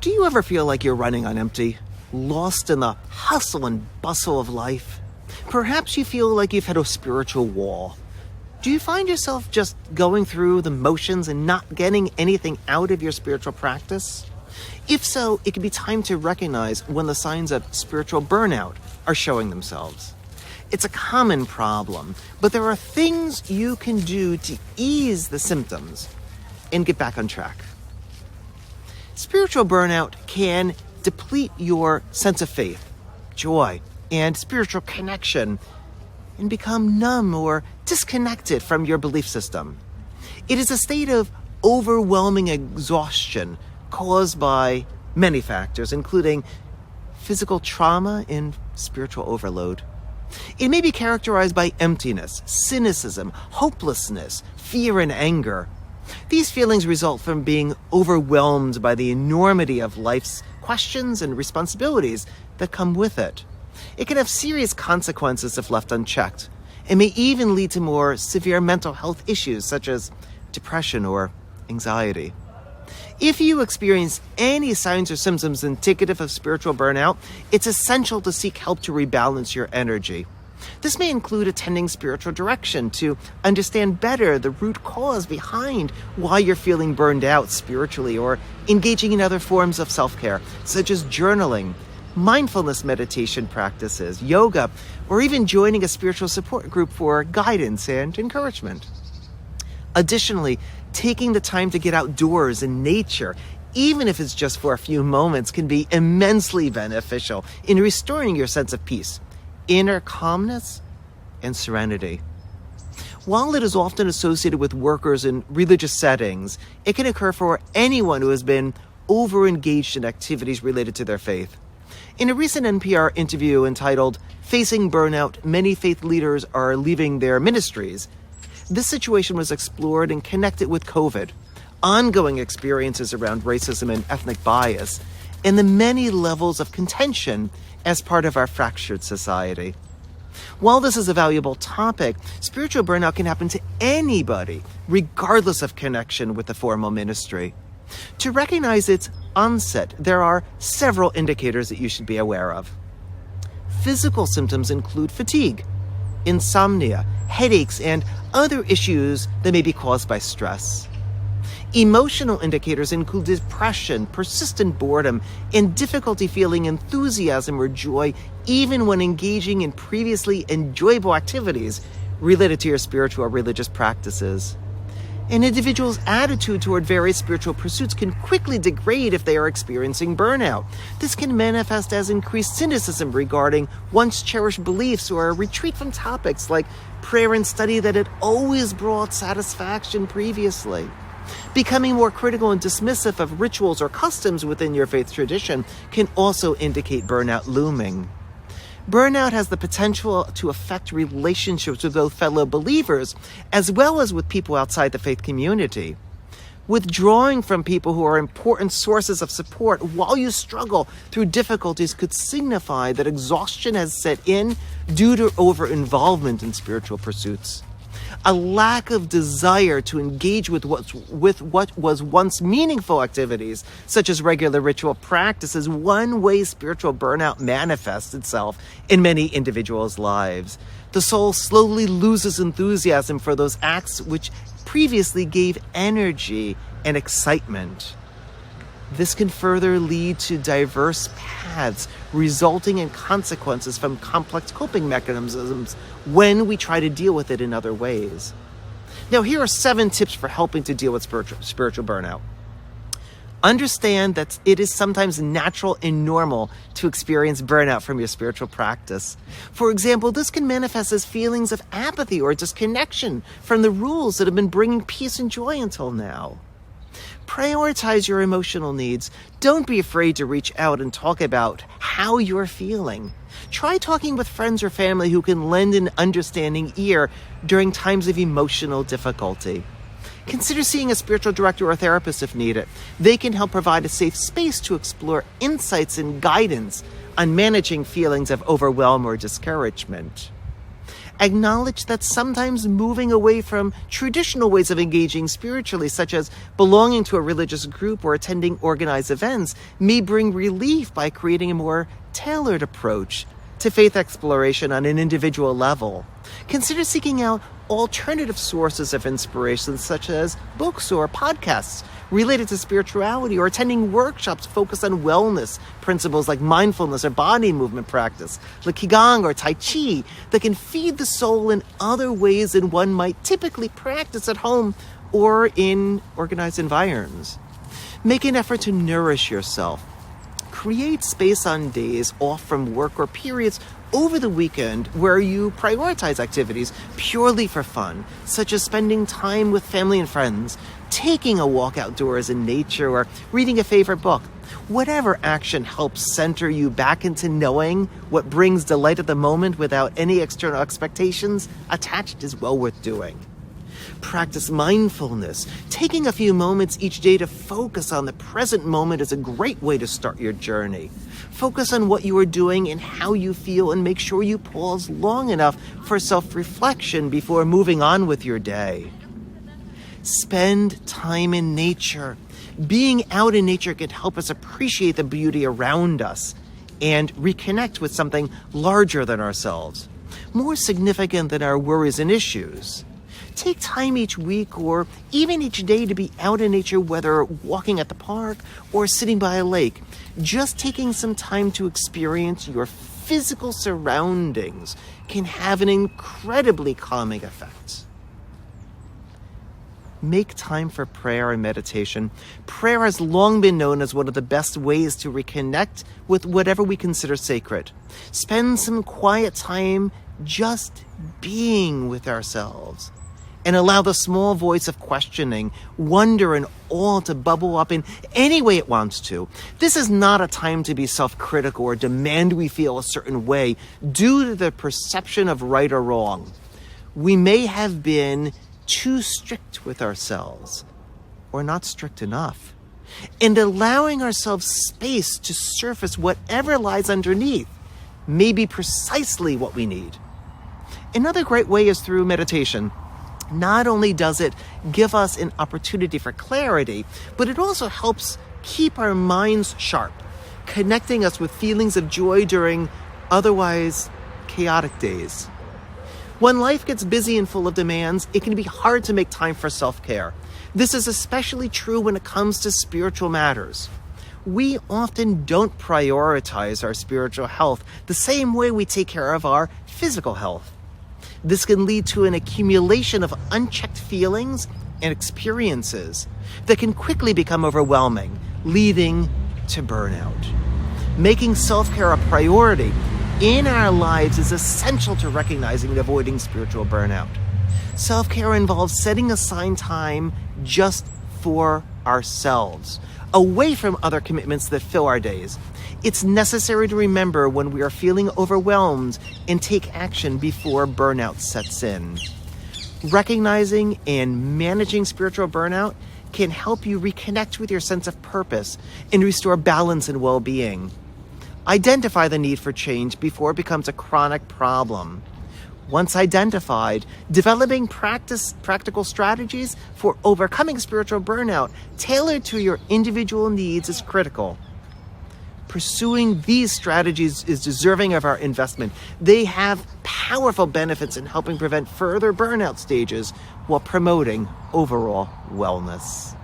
Do you ever feel like you're running on empty, lost in the hustle and bustle of life? Perhaps you feel like you've hit a spiritual wall. Do you find yourself just going through the motions and not getting anything out of your spiritual practice? If so, it can be time to recognize when the signs of spiritual burnout are showing themselves. It's a common problem, but there are things you can do to ease the symptoms and get back on track. Spiritual burnout can deplete your sense of faith, joy, and spiritual connection and become numb or disconnected from your belief system. It is a state of overwhelming exhaustion caused by many factors, including physical trauma and spiritual overload. It may be characterized by emptiness, cynicism, hopelessness, fear, and anger. These feelings result from being overwhelmed by the enormity of life's questions and responsibilities that come with it. It can have serious consequences if left unchecked, and may even lead to more severe mental health issues such as depression or anxiety. If you experience any signs or symptoms indicative of spiritual burnout, it's essential to seek help to rebalance your energy. This may include attending spiritual direction to understand better the root cause behind why you're feeling burned out spiritually, or engaging in other forms of self-care, such as journaling, mindfulness meditation practices, yoga, or even joining a spiritual support group for guidance and encouragement. Additionally, taking the time to get outdoors in nature, even if it's just for a few moments, can be immensely beneficial in restoring your sense of peace, inner calmness, and serenity. While it is often associated with workers in religious settings, it can occur for anyone who has been over-engaged in activities related to their faith. In a recent NPR interview entitled "Facing Burnout, Many Faith Leaders Are Leaving Their Ministries," this situation was explored and connected with COVID, ongoing experiences around racism and ethnic bias, and the many levels of contention as part of our fractured society. While this is a valuable topic, spiritual burnout can happen to anybody, regardless of connection with the formal ministry. To recognize its onset, there are several indicators that you should be aware of. Physical symptoms include fatigue, insomnia, headaches, and other issues that may be caused by stress. Emotional indicators include depression, persistent boredom, and difficulty feeling enthusiasm or joy even when engaging in previously enjoyable activities related to your spiritual or religious practices. An individual's attitude toward various spiritual pursuits can quickly degrade if they are experiencing burnout. This can manifest as increased cynicism regarding once cherished beliefs, or a retreat from topics like prayer and study that had always brought satisfaction previously. Becoming more critical and dismissive of rituals or customs within your faith tradition can also indicate burnout looming. Burnout has the potential to affect relationships with both fellow believers as well as with people outside the faith community. Withdrawing from people who are important sources of support while you struggle through difficulties could signify that exhaustion has set in due to over-involvement in spiritual pursuits. A lack of desire to engage with what was once meaningful activities, such as regular ritual practice, is one way spiritual burnout manifests itself in many individuals' lives. The soul slowly loses enthusiasm for those acts which previously gave energy and excitement. This can further lead to diverse paths, resulting in consequences from complex coping mechanisms when we try to deal with it in other ways. Now, here are 7 tips for helping to deal with spiritual burnout. Understand that it is sometimes natural and normal to experience burnout from your spiritual practice. For example, this can manifest as feelings of apathy or disconnection from the rules that have been bringing peace and joy until now. Prioritize your emotional needs. Don't be afraid to reach out and talk about how you're feeling. Try talking with friends or family who can lend an understanding ear during times of emotional difficulty. Consider seeing a spiritual director or therapist if needed. They can help provide a safe space to explore insights and guidance on managing feelings of overwhelm or discouragement. Acknowledge that sometimes moving away from traditional ways of engaging spiritually, such as belonging to a religious group or attending organized events, may bring relief by creating a more tailored approach to faith exploration on an individual level. Consider seeking out alternative sources of inspiration, such as books or podcasts related to spirituality, or attending workshops focused on wellness principles like mindfulness or body movement practice, like Qigong or Tai Chi, that can feed the soul in other ways than one might typically practice at home or in organized environments. Make an effort to nourish yourself. Create space on days off from work or periods over the weekend where you prioritize activities purely for fun, such as spending time with family and friends, taking a walk outdoors in nature, or reading a favorite book. Whatever action helps center you back into knowing what brings delight at the moment without any external expectations attached is well worth doing. Practice mindfulness. Taking a few moments each day to focus on the present moment is a great way to start your journey. Focus on what you are doing and how you feel, and make sure you pause long enough for self-reflection before moving on with your day. Spend time in nature. Being out in nature can help us appreciate the beauty around us and reconnect with something larger than ourselves, more significant than our worries and issues. Take time each week or even each day to be out in nature, whether walking at the park or sitting by a lake. Just taking some time to experience your physical surroundings can have an incredibly calming effect. Make time for prayer and meditation. Prayer has long been known as one of the best ways to reconnect with whatever we consider sacred. Spend some quiet time just being with ourselves, and allow the small voice of questioning, wonder, and awe to bubble up in any way it wants to. This is not a time to be self-critical or demand we feel a certain way due to the perception of right or wrong. We may have been too strict with ourselves, or not strict enough. And allowing ourselves space to surface whatever lies underneath may be precisely what we need. Another great way is through meditation. Not only does it give us an opportunity for clarity, but it also helps keep our minds sharp, connecting us with feelings of joy during otherwise chaotic days. When life gets busy and full of demands, it can be hard to make time for self-care. This is especially true when it comes to spiritual matters. We often don't prioritize our spiritual health the same way we take care of our physical health. This can lead to an accumulation of unchecked feelings and experiences that can quickly become overwhelming, leading to burnout. Making self-care a priority in our lives is essential to recognizing and avoiding spiritual burnout. Self-care involves setting aside time just for ourselves, away from other commitments that fill our days. It's necessary to remember when we are feeling overwhelmed and take action before burnout sets in. Recognizing and managing spiritual burnout can help you reconnect with your sense of purpose and restore balance and well-being. Identify the need for change before it becomes a chronic problem. Once identified, developing practical strategies for overcoming spiritual burnout tailored to your individual needs is critical. Pursuing these strategies is deserving of our investment. They have powerful benefits in helping prevent further burnout stages while promoting overall wellness.